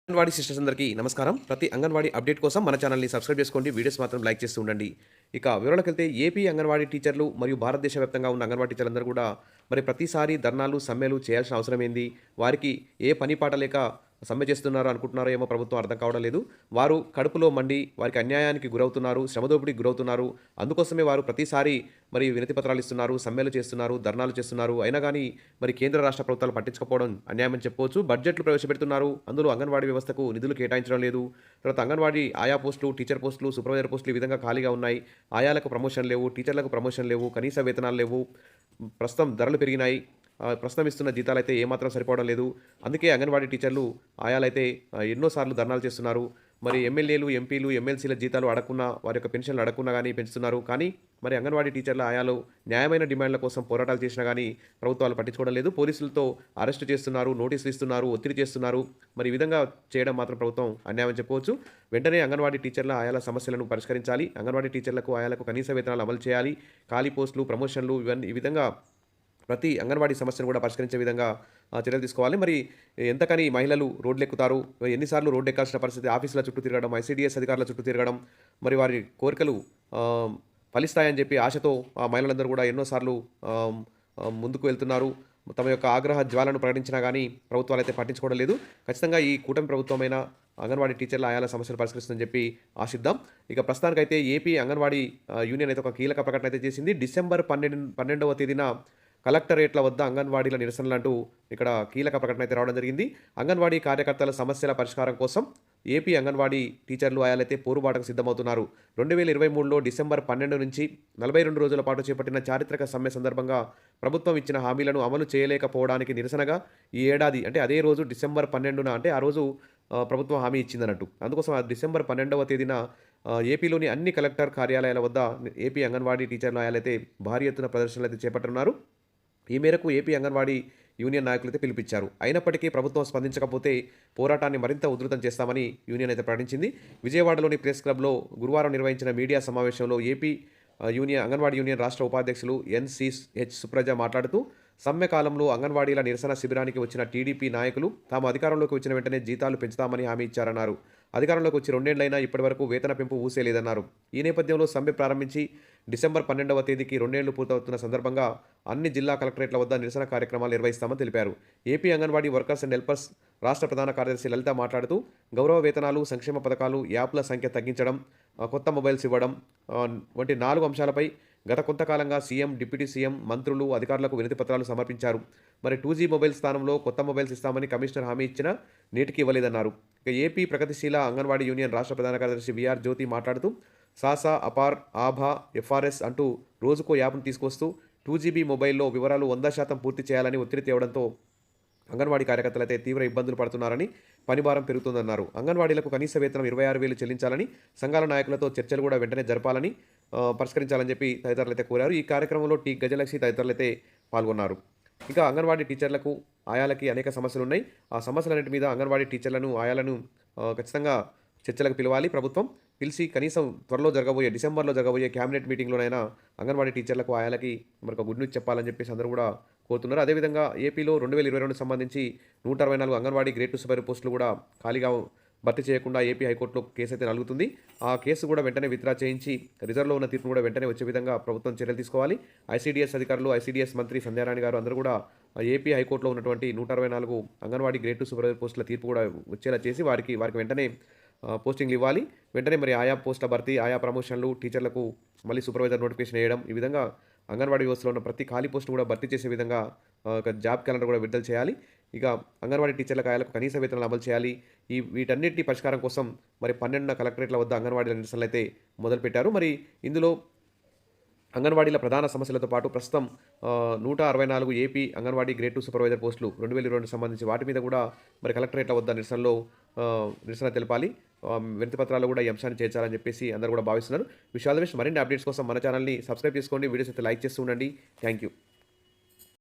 Anganwadi sisters అందరికీ నమస్కారం. ప్రతి అంగన్వాడీ అప్డేట్ కోసం మన ఛానల్‌ని సబ్స్క్రైబ్ చేసుకోండి. వీడియోస్ మాత్రం లైక్ చేస్తూ ఉండండి. ఇక వివరాలకెళ్తే ఏపీ అంగన్వాడీ టీచర్లు మరియు భారతదేశ వ్యాప్తంగా ఉన్న అంగన్వాడీ టీచర్లందరూ కూడా మరి ప్రతిసారి ధర్నాలు, సమ్మెలు చేయాల్సిన అవసరం ఏంది? వారికి ఏ పని పాట లేక సమ్మె చేస్తున్నారో అనుకుంటున్నారో ఏమో ప్రభుత్వం అర్థం కావడం లేదు. వారు కడుపులో మండి వారికి అన్యాయానికి గురవుతున్నారు, శ్రమదోపిడికి గురవుతున్నారు. అందుకోసమే వారు ప్రతిసారి మరి వినతి పత్రాలు ఇస్తున్నారు, సమ్మెలు చేస్తున్నారు, ధర్నాలు చేస్తున్నారు. అయినా గానీ మరి కేంద్ర రాష్ట్ర ప్రభుత్వాలు పట్టించుకోకపోవడం అన్యాయమని చెప్పుకోవచ్చు. బడ్జెట్లు ప్రవేశపెడుతున్నారు. అందులో అంగన్వాడీ వ్యవస్థకు నిధులు కేటాయించడం లేదు. తర్వాత అంగన్వాడీ ఆయా పోస్టులు, టీచర్ పోస్టులు, సూపర్వైజర్ పోస్టులు ఈ విధంగా ఖాళీగా ఉన్నాయి. ఆయాలకు ప్రమోషన్ లేవు, టీచర్లకు ప్రమోషన్ లేవు, కనీస వేతనాలు లేవు. ప్రస్తుతం ధరలు పెరిగినాయి. ప్రస్తుతం ఇస్తున్న జీతాలైతే ఏమాత్రం సరిపోవడం లేదు. అందుకే అంగన్వాడీ టీచర్లు ఆయాలైతే ఎన్నో సార్లు ధర్నాలు చేస్తున్నారు. మరి ఎమ్మెల్యేలు, ఎంపీలు, ఎమ్మెల్సీల జీతాలు అడగకున్నా, వారి యొక్క పెన్షన్లు అడగకున్నా గానీ పెంచుతున్నారు. కానీ మరి అంగన్వాడీ టీచర్ల ఆయాలు న్యాయమైన డిమాండ్ల కోసం పోరాటాలు చేసినా గానీ ప్రభుత్వాలు పట్టించుకోవడం లేదు. పోలీసులతో అరెస్టు చేస్తున్నారు, నోటీసులు ఇస్తున్నారు, ఒత్తిడి చేస్తున్నారు. మరి ఈ విధంగా చేయడం మాత్రం ప్రభుత్వం అన్యాయమని చెప్పుకోవచ్చు. వెంటనే అంగన్వాడీ టీచర్ల ఆయాల సమస్యలను పరిష్కరించాలి. అంగన్వాడీ టీచర్లకు, ఆయాలకు కనీస వేతనాలు అమలు చేయాలి. ఖాళీ పోస్టులు, ప్రమోషన్లు ఇవన్నీ ఈ విధంగా ప్రతి అంగన్వాడీ సమస్యను కూడా పరిష్కరించే విధంగా చర్యలు తీసుకోవాలి. మరి ఎంతకని మహిళలు రోడ్లెక్కుతారు? ఎన్నిసార్లు రోడ్డెక్కాల్సిన పరిస్థితి? ఆఫీసుల చుట్టూ తిరగడం, ఐసీడీఎస్ అధికారుల చుట్టూ తిరగడం, మరి వారి కోరికలు ఫలిస్తాయని చెప్పి ఆశతో ఆ మహిళలందరూ కూడా ఎన్నోసార్లు ముందుకు వెళ్తున్నారు. తమ యొక్క ఆగ్రహ జ్వాలను ప్రకటించినా కానీ ప్రభుత్వాలు అయితే పట్టించుకోవడం లేదు. ఖచ్చితంగా ఈ కూటమి ప్రభుత్వమైన అంగన్వాడీ టీచర్ల ఆయాల సమస్యలు పరిష్కరిస్తుందని చెప్పి ఆశిద్దాం. ఇక ప్రస్తుతానికైతే ఏపీ అంగన్వాడీ యూనియన్ అయితే ఒక కీలక ప్రకటన అయితే చేసింది. డిసెంబర్ 12వ తేదీన కలెక్టరేట్ల వద్ద అంగన్వాడీల నిరసనలంటూ ఇక్కడ కీలక ప్రకటన అయితే రావడం జరిగింది. అంగన్వాడీ కార్యకర్తల సమస్యల పరిష్కారం కోసం ఏపీ అంగన్వాడీ టీచర్లు ఆయాలైతే పోరుబాటకు సిద్ధమవుతున్నారు. 2023లో డిసెంబర్ 12 నుంచి 42 రోజుల పాటు చేపట్టిన చారిత్రక సమ్మె సందర్భంగా ప్రభుత్వం ఇచ్చిన హామీలను అమలు చేయలేకపోవడానికి నిరసనగా ఈ ఏడాది అంటే అదే రోజు డిసెంబర్ 12న అంటే ఆ రోజు ప్రభుత్వం హామీ ఇచ్చిందన్నట్టు. అందుకోసం ఆ డిసెంబర్ 12వ తేదీన ఏపీలోని అన్ని కలెక్టర్ కార్యాలయాల వద్ద ఏపీ అంగన్వాడీ టీచర్ల ఆయాలైతే భారీ ఎత్తున ప్రదర్శనలు అయితే చేపట్టనున్నారు. ఈ మేరకు ఏపీ అంగన్వాడీ యూనియన్ నాయకులైతే పిలుపిచ్చారు. అయినప్పటికీ ప్రభుత్వం స్పందించకపోతే పోరాటాన్ని మరింత ఉధృతం చేస్తామని యూనియన్ అయితే ప్రకటించింది. విజయవాడలోని ప్రెస్ క్లబ్లో గురువారం నిర్వహించిన మీడియా సమావేశంలో ఏపీ అంగన్వాడీ యూనియన్ రాష్ట్ర ఉపాధ్యక్షులు ఎన్సిహెచ్ సుప్రజ మాట్లాడుతూ సమ్మె కాలంలో అంగన్వాడీల నిరసన శిబిరానికి వచ్చిన టీడీపీ నాయకులు తాము అధికారంలోకి వచ్చిన వెంటనే జీతాలు పెంచుతామని హామీ ఇచ్చారన్నారు. అధికారంలోకి వచ్చి 2 ఏళ్లైనా ఇప్పటివరకు వేతన పెంపు ఊసేలేదన్నారు. ఈ నేపథ్యంలో సమ్మె ప్రారంభించి డిసెంబర్ 12వ తేదీకి 2 ఏళ్లు పూర్తవుతున్న సందర్భంగా అన్ని జిల్లా కలెక్టరేట్ల వద్ద నిరసన కార్యక్రమాలు నిర్వహిస్తామని తెలిపారు. AP anganwadi workers and helpers రాష్ట్ర ప్రధాన కార్యదర్శి లలిత మాట్లాడుతూ గౌరవ వేతనాలు, సంక్షేమ పథకాలు, యాప్ల సంఖ్య తగ్గించడం, కొత్త మొబైల్స్ ఇవ్వడం వంటి 4 అంశాలపై గత కొంతకాలంగా సీఎం, డిప్యూటీ సీఎం, మంత్రులు, అధికారులకు వినతి పత్రాలు సమర్పించారు. మరి 2G మొబైల్ స్థానంలో కొత్త మొబైల్స్ ఇస్తామని కమిషనర్ హామీ ఇచ్చినా నేటికి ఇవ్వలేదన్నారు. ఇక ఏపీ ప్రగతిశీల అంగన్వాడీ యూనియన్ రాష్ట్ర ప్రధాన కార్యదర్శి విఆర్ జ్యోతి మాట్లాడుతూ సాసా, అపార్, ఆభా, ఎఫ్ఆర్ఎస్ అంటూ రోజుకో యాప్ను తీసుకొస్తూ 2GB మొబైల్లో వివరాలు 100% పూర్తి చేయాలని ఒత్తిడి తేవడంతో అంగన్వాడీ కార్యకర్తలు అయితే తీవ్ర ఇబ్బందులు పడుతున్నారని, పనిభారం పెరుగుతుందన్నారు. అంగన్వాడీలకు కనీస వేతనం 26,000 చెల్లించాలని, సంఘాల నాయకులతో చర్చలు కూడా వెంటనే జరపాలని పరిష్కరించాలని చెప్పి తదితరులు అయితే కోరారు. ఈ కార్యక్రమంలో టీ గజలక్ష్మి తదితరులు అయితే పాల్గొన్నారు. ఇంకా అంగన్వాడీ టీచర్లకు, ఆయాలకి అనేక సమస్యలు ఉన్నాయి. ఆ సమస్యలన్నిటి మీద అంగన్వాడీ టీచర్లను, ఆయాలను ఖచ్చితంగా చర్చలకు పిలవాలి ప్రభుత్వం. పిలిచి కనీసం త్వరలో జరగబోయే డిసెంబర్లో జరగబోయే క్యాబినెట్ మీటింగ్లోనైనా అంగన్వాడీ టీచర్లకు, ఆయాలకి మరొక గుడ్ న్యూస్ చెప్పాలని చెప్పేసి అందరూ కూడా కోరుతున్నారు. అదేవిధంగా ఏపీలో 2022 సంబంధించి 164 అంగన్వాడీ గ్రేడ్ 2 సూపర్ పోస్టులు కూడా ఖాళీగా భర్తీ చేయకుండా ఏపీ హైకోర్టులో కేసు అయితే నలుగుతుంది. ఆ కేసు కూడా వెంటనే విత్డ్రా చేయించి రిజర్వ్లో ఉన్న తీర్పు కూడా వెంటనే వచ్చే విధంగా ప్రభుత్వం చర్యలు తీసుకోవాలి. ఐసీడీఎస్ అధికారులు, ఐసీడీఎస్ మంత్రి సంధ్యారాణి గారు అందరూ కూడా ఏపీ హైకోర్టులో ఉన్నటువంటి 164 అంగన్వాడీ గ్రేడ్ 2 సూపర్ పోస్టుల తీర్పు కూడా వచ్చేలా చేసి వారికి వెంటనే పోస్టింగ్లు ఇవ్వాలి. వెంటనే మరి ఆయా పోస్టుల భర్తీ, ఆయా ప్రమోషన్లు, టీచర్లకు మళ్ళీ సూపర్వైజర్ నోటిఫికేషన్ వేయడం, ఈ విధంగా అంగన్వాడీ వ్యవస్థలో ఉన్న ప్రతి ఖాళీ పోస్టు కూడా భర్తీ చేసే విధంగా ఒక జాబ్ క్యాలెండర్ కూడా విడుదల చేయాలి. ఇక అంగన్వాడీ టీచర్లకు, ఆయాలకు కనీస వేతనాలు అమలు చేయాలి. వీటన్నిటి పరిష్కారం కోసం మరి 12 కలెక్టరేట్ల వద్ద అంగన్వాడీల నిరసనలు అయితే మొదలుపెట్టారు. మరి ఇందులో అంగన్వాడీల ప్రధాన సమస్యలతో పాటు ప్రస్తుతం 164 ఏపీ అంగన్వాడీ గ్రేడ్ 2 సూపర్వైజర్ పోస్టులు 2022 సంబంధించి వాటి మీద కూడా మరి కలెక్టరేట్ల వద్ద నిరసన తెలపాలి. వినతి పత్రాలు కూడా ఈ అంశాన్ని చేర్చాలని చెప్పేసి అందరూ కూడా భావిస్తున్నారు. విషయాల విషయం మరిన్ని అప్డేట్స్ కోసం మన ఛానల్ని సబ్స్క్రైబ్ చేసుకోండి. వీడియోస్ అయితే లైక్ చేస్తూ ఉండండి. Thank you.